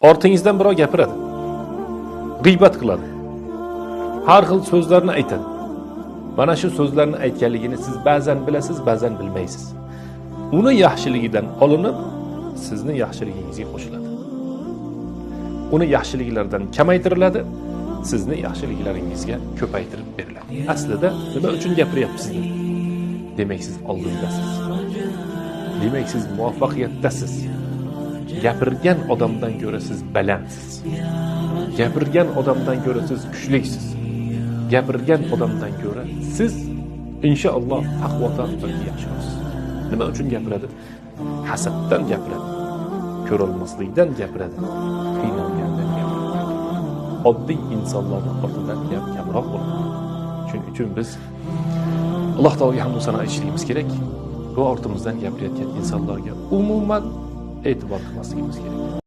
Ortingizdan birov gapiradi. G'iybat qiladi. Har xil so'zlarni aytadi. Mana shu so'zlarni aytganligini siz ba'zan bilasiz, ba'zan bilmaysiz. Uni yaxshiligidan olinib, sizning yaxshiligingizga qo'shiladi. Uni yaxshiliklaridan kamaytiriladi, sizning yaxshiliklaringizga ko'paytirib beriladi. Aslida nima uchun gapiryapsiz? Demak, siz oldindasiz. Demak, siz muvaffaqiyatdasiz. Gapirgan odamdan ko'ra siz balandsiz. Gapirgan odamdan ko'ra siz kuchliksiz. Gapirgan odamdan ko'ra siz inshaalloh taqvodan yaxshisiz. Nima uchun gapiradi? Hasaddan gapiradi. Ko'rolmaslikdan gapiradi. Qiynalgandan gapiradi. Oddiy insonlarning ortidan gap kamroq bo'ladi. Shuning uchun biz Alloh taologa hamd va sano aytishimiz kerak. Bu ortimizdan gapirayotgan insonlarga umuman e'tibor qilmasligimiz kerak.